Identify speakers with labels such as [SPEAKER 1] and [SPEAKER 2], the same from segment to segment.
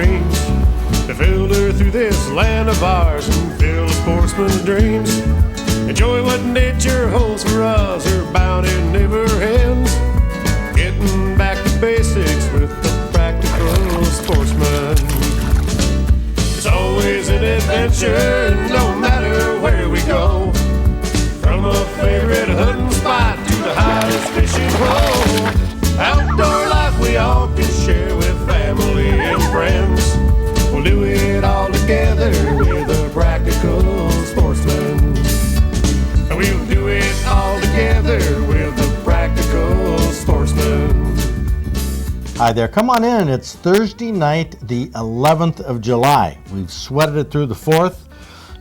[SPEAKER 1] dreams. They filter through this land of ours and fill a sportsman's dreams. Enjoy what nature holds for us, her bounty never ends. Getting back to basics with the practical sportsman. It's always an adventure, no matter where we go. From a favorite hunting spot to the hottest fishing hole. Outdoor life we all can share with family and friends. We'll do it all together with a practical sportsman. We'll do it all together with a practical sportsman.
[SPEAKER 2] Hi there, come on in. It's Thursday night, the 11th of July. We've sweated it through the 4th.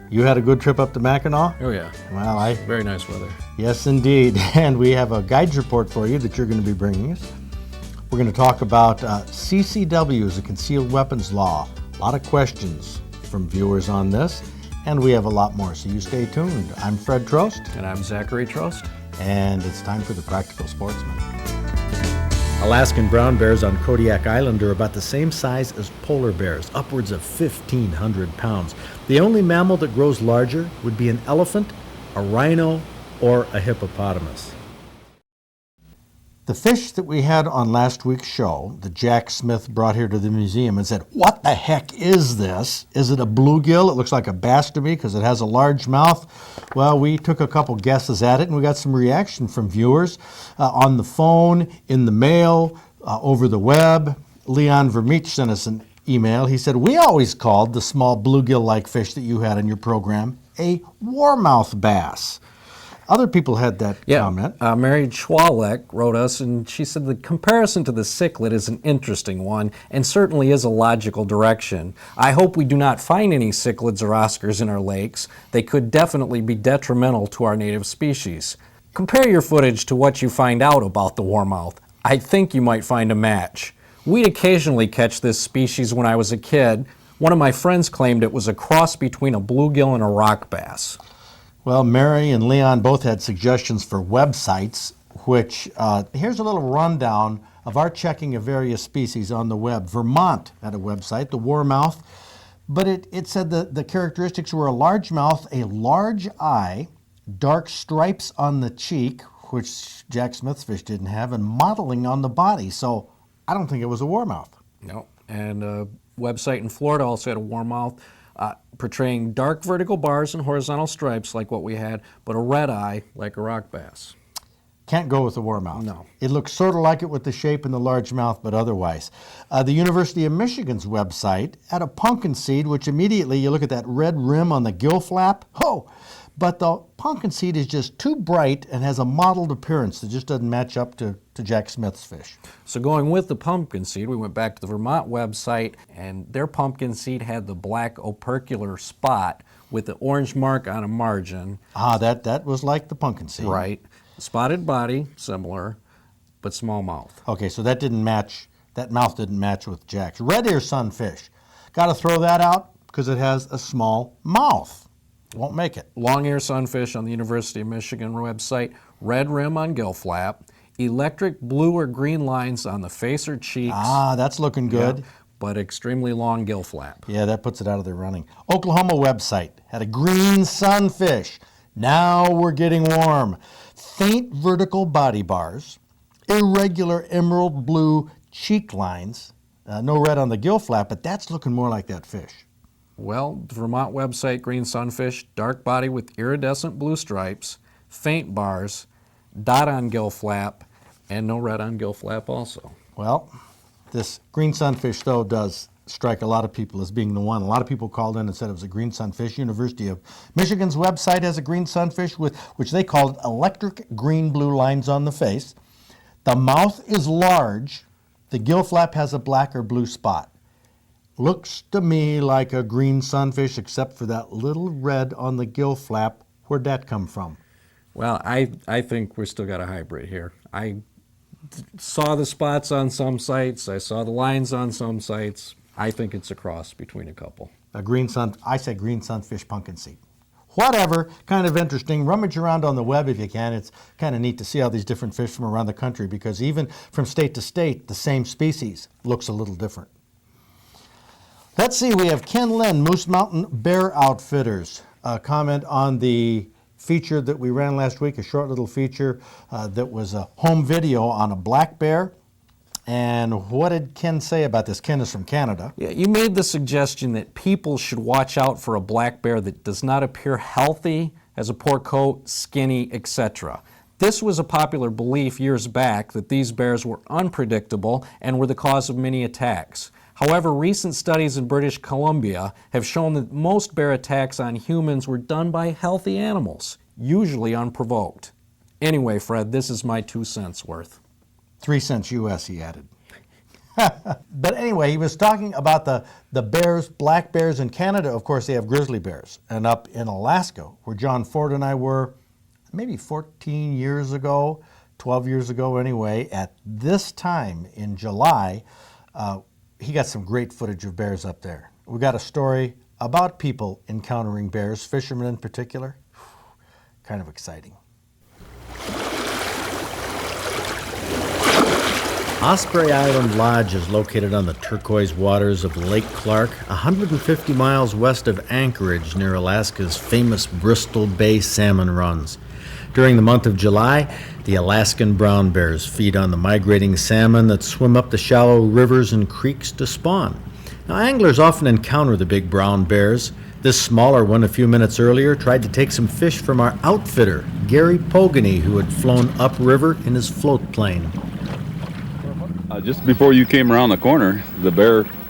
[SPEAKER 2] You had a good trip up to Mackinac?
[SPEAKER 3] Oh yeah.
[SPEAKER 2] Well,
[SPEAKER 3] Very nice weather.
[SPEAKER 2] Yes, indeed. And we have a guides report for you that you're going to be bringing us. We're going to talk about CCWs, the Concealed Weapons Law. A lot of questions from viewers on this, and we have a lot more, so you stay tuned. I'm Fred Trost.
[SPEAKER 3] And I'm Zachary Trost.
[SPEAKER 2] And it's time for the Practical Sportsman. Alaskan brown bears on Kodiak Island are about the same size as polar bears, upwards of 1,500 pounds. The only mammal that grows larger would be an elephant, a rhino, or a hippopotamus. The fish that we had on last week's show, that Jack Smith brought here to the museum and said, "What the heck is this? Is it a bluegill? It looks like a bass to me because it has a large mouth." Well, we took a couple guesses at it, and we got some reaction from viewers on the phone, in the mail, over the web. Leon Vermeech sent us an email. He said, "We always called the small bluegill-like fish that you had in your program a warmouth bass." Other people had that comment.
[SPEAKER 3] Mary Schwalek wrote us, and she said the comparison to the cichlid is an interesting one and certainly is a logical direction. I hope we do not find any cichlids or oscars in our lakes. They could definitely be detrimental to our native species. Compare your footage to what you find out about the warmouth. I think you might find a match. We'd occasionally catch this species when I was a kid. One of my friends claimed it was a cross between a bluegill and a rock bass.
[SPEAKER 2] Well, Mary and Leon both had suggestions for websites, which here's a little rundown of our checking of various species on the web. Vermont had a website, the warmouth, but it said the characteristics were a large mouth, a large eye, dark stripes on the cheek, which Jack Smith's fish didn't have, and mottling on the body. So I don't think it was a warmouth.
[SPEAKER 3] No, and a website in Florida also had a warmouth. Portraying dark vertical bars and horizontal stripes like what we had, but a red eye like a rock bass.
[SPEAKER 2] Can't go with the warmouth.
[SPEAKER 3] No.
[SPEAKER 2] It looks sort of like it with the shape and the large mouth, but otherwise. The University of Michigan's website had a pumpkin seed, which immediately you look at that red rim on the gill flap. Oh, but the pumpkin seed is just too bright and has a mottled appearance that just doesn't match up to Jack Smith's fish.
[SPEAKER 3] So going with the pumpkin seed, we went back to the Vermont website, and their pumpkin seed had the black opercular spot with the orange mark on a margin.
[SPEAKER 2] That was like the pumpkin seed.
[SPEAKER 3] Right. Spotted body, similar, but small mouth.
[SPEAKER 2] Okay, so that didn't match, that mouth didn't match with Jack's. Red ear sunfish. Got to throw that out because it has a small mouth. Won't make it.
[SPEAKER 3] Long ear sunfish on the University of Michigan website, red rim on gill flap, electric blue or green lines on the face or cheeks.
[SPEAKER 2] That's looking good.
[SPEAKER 3] Yeah, but extremely long gill flap.
[SPEAKER 2] Yeah, that puts it out of the running. Oklahoma website had a green sunfish. Now we're getting warm. Faint vertical body bars, irregular emerald blue cheek lines. No red on the gill flap, but that's looking more like that fish.
[SPEAKER 3] Well, the Vermont website, green sunfish, dark body with iridescent blue stripes, faint bars, dot on gill flap, and no red on gill flap also.
[SPEAKER 2] Well, this green sunfish, though, does strike a lot of people as being the one. A lot of people called in and said it was a green sunfish. University of Michigan's website has a green sunfish, with which they called electric green-blue lines on the face. The mouth is large. The gill flap has a black or blue spot. Looks to me like a green sunfish, except for that little red on the gill flap. Where'd that come from?
[SPEAKER 3] Well, I think we've still got a hybrid here. I saw the spots on some sites. I saw the lines on some sites. I think it's a cross between a couple.
[SPEAKER 2] I say green sunfish pumpkin seed. Whatever, kind of interesting. Rummage around on the web if you can. It's kind of neat to see all these different fish from around the country, because even from state to state, the same species looks a little different. Let's see, we have Ken Lynn, Moose Mountain Bear Outfitters. Comment on the feature that we ran last week, a short little feature that was a home video on a black bear. And what did Ken say about this? Ken is from Canada.
[SPEAKER 3] Yeah, you made the suggestion that people should watch out for a black bear that does not appear healthy, has a poor coat, skinny, etc. This was a popular belief years back that these bears were unpredictable and were the cause of many attacks. However, recent studies in British Columbia have shown that most bear attacks on humans were done by healthy animals, usually unprovoked. Anyway, Fred, this is my 2 cents worth.
[SPEAKER 2] 3 cents US, he added. But anyway, he was talking about the bears, black bears in Canada. Of course, they have grizzly bears. And up in Alaska, where John Ford and I were maybe 14 years ago, 12 years ago anyway, at this time in July, he got some great footage of bears up there. We got a story about people encountering bears, fishermen in particular. Kind of exciting. Osprey Island Lodge is located on the turquoise waters of Lake Clark, 150 miles west of Anchorage, near Alaska's famous Bristol Bay salmon runs. During the month of July, the Alaskan brown bears feed on the migrating salmon that swim up the shallow rivers and creeks to spawn. Now, anglers often encounter the big brown bears. This smaller one a few minutes earlier tried to take some fish from our outfitter, Gary Pogany, who had flown upriver in his float plane.
[SPEAKER 4] Just before you came around the corner,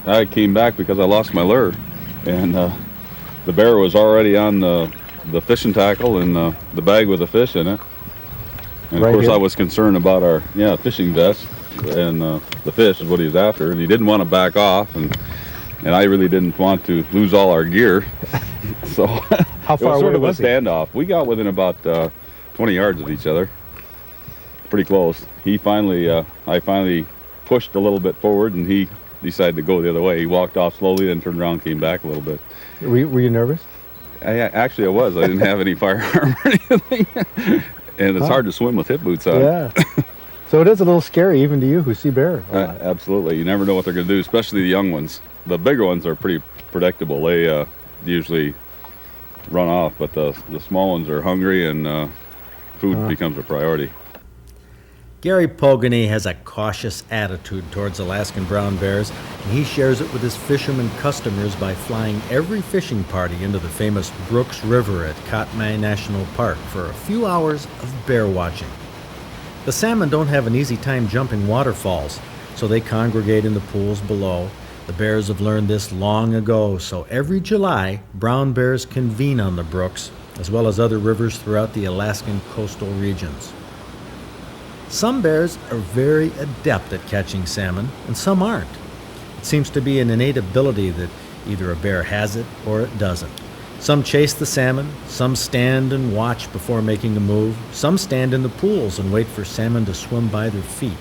[SPEAKER 4] I came back because I lost my lure, and the bear was already on the fishing tackle and the bag with the fish in it. And
[SPEAKER 2] Right
[SPEAKER 4] of course
[SPEAKER 2] here?
[SPEAKER 4] I was concerned about our fishing vest, and the fish is what he was after, and he didn't want to back off, and I really didn't want to lose all our gear. So
[SPEAKER 2] How
[SPEAKER 4] it
[SPEAKER 2] far
[SPEAKER 4] was
[SPEAKER 2] away
[SPEAKER 4] sort of a
[SPEAKER 2] was he?
[SPEAKER 4] standoff. We got within about 20 yards of each other, pretty close. I finally pushed a little bit forward, and he decided to go the other way. He walked off slowly, then turned around and came back a little bit.
[SPEAKER 2] Were you nervous?
[SPEAKER 4] Actually, I was. I didn't have any firearm or anything. And it's hard to swim with hip boots on.
[SPEAKER 2] Yeah. So it is a little scary even to you who see bear a lot.
[SPEAKER 4] Absolutely. You never know what they're going to do, especially the young ones. The bigger ones are pretty predictable. They usually run off, but the small ones are hungry, and food becomes a priority.
[SPEAKER 2] Gary Pogany has a cautious attitude towards Alaskan brown bears, and he shares it with his fishermen customers by flying every fishing party into the famous Brooks River at Katmai National Park for a few hours of bear watching. The salmon don't have an easy time jumping waterfalls, so they congregate in the pools below. The bears have learned this long ago, so every July, brown bears convene on the brooks, as well as other rivers throughout the Alaskan coastal regions. Some bears are very adept at catching salmon, and some aren't. It seems to be an innate ability that either a bear has it or it doesn't. Some chase the salmon, some stand and watch before making a move, some stand in the pools and wait for salmon to swim by their feet.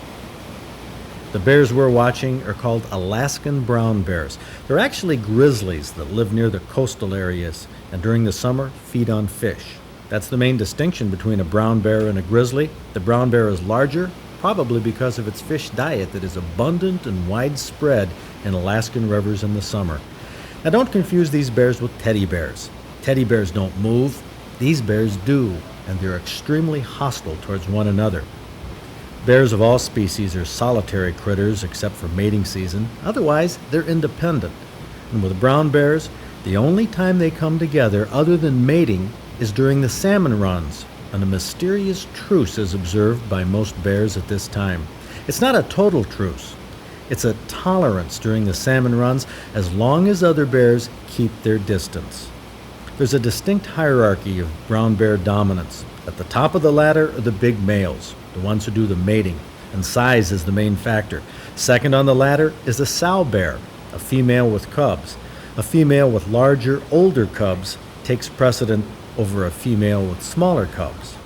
[SPEAKER 2] The bears we're watching are called Alaskan brown bears. They're actually grizzlies that live near the coastal areas and during the summer feed on fish. That's the main distinction between a brown bear and a grizzly. The brown bear is larger, probably because of its fish diet that is abundant and widespread in Alaskan rivers in the summer. Now, don't confuse these bears with teddy bears. Teddy bears don't move. These bears do, and they're extremely hostile towards one another. Bears of all species are solitary critters except for mating season. Otherwise, they're independent. And with brown bears, the only time they come together other than mating is during the salmon runs, and a mysterious truce is observed by most bears at this time. It's not a total truce. It's a tolerance during the salmon runs as long as other bears keep their distance. There's a distinct hierarchy of brown bear dominance. At the top of the ladder are the big males, the ones who do the mating, and size is the main factor. Second on the ladder is the sow bear, a female with cubs. A female with larger, older cubs takes precedent over a female with smaller cubs.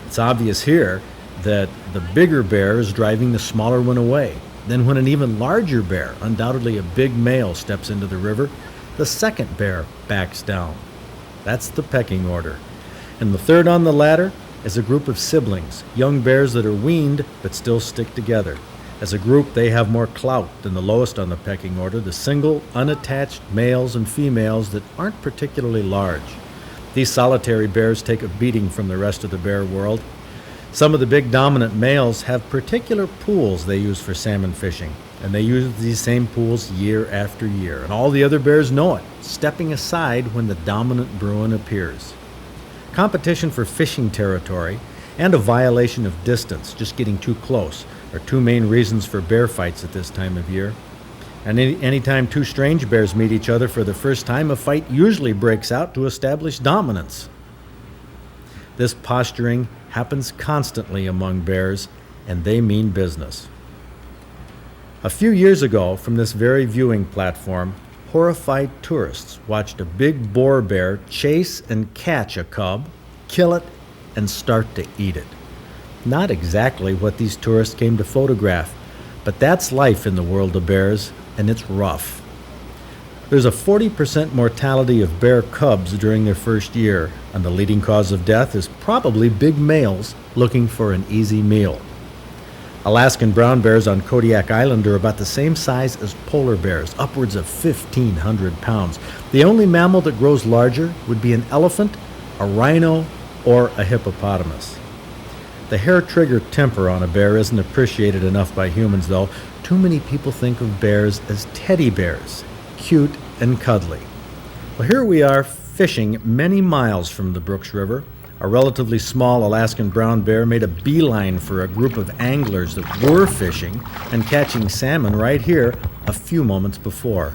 [SPEAKER 2] It's obvious here that the bigger bear is driving the smaller one away. Then when an even larger bear, undoubtedly a big male, steps into the river, the second bear backs down. That's the pecking order. And the third on the ladder is a group of siblings, young bears that are weaned but still stick together. As a group, they have more clout than the lowest on the pecking order, the single, unattached males and females that aren't particularly large. These solitary bears take a beating from the rest of the bear world. Some of the big dominant males have particular pools they use for salmon fishing, and they use these same pools year after year, and all the other bears know it, stepping aside when the dominant bruin appears. Competition for fishing territory and a violation of distance, just getting too close, are two main reasons for bear fights at this time of year. And anytime two strange bears meet each other for the first time, a fight usually breaks out to establish dominance. This posturing happens constantly among bears, and they mean business. A few years ago, from this very viewing platform, horrified tourists watched a big boar bear chase and catch a cub, kill it, and start to eat it. Not exactly what these tourists came to photograph, but that's life in the world of bears, and it's rough. There's a 40% mortality of bear cubs during their first year, and the leading cause of death is probably big males looking for an easy meal. Alaskan brown bears on Kodiak Island are about the same size as polar bears, upwards of 1,500 pounds. The only mammal that grows larger would be an elephant, a rhino, or a hippopotamus. The hair-trigger temper on a bear isn't appreciated enough by humans, though. Too many people think of bears as teddy bears, cute and cuddly. Well, here we are fishing many miles from the Brooks River. A relatively small Alaskan brown bear made a beeline for a group of anglers that were fishing and catching salmon right here a few moments before.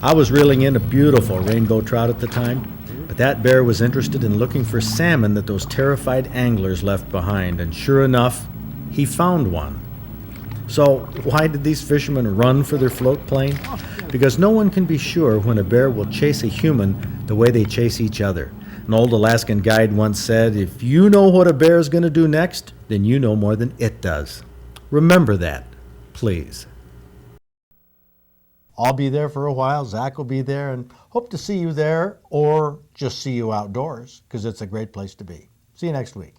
[SPEAKER 2] I was reeling in a beautiful rainbow trout at the time, but that bear was interested in looking for salmon that those terrified anglers left behind, and sure enough, he found one. So why did these fishermen run for their float plane? Because no one can be sure when a bear will chase a human the way they chase each other. An old Alaskan guide once said, "If you know what a bear is going to do next, then you know more than it does." Remember that, please. I'll be there for a while. Zach will be there, and hope to see you there or just see you outdoors, because it's a great place to be. See you next week.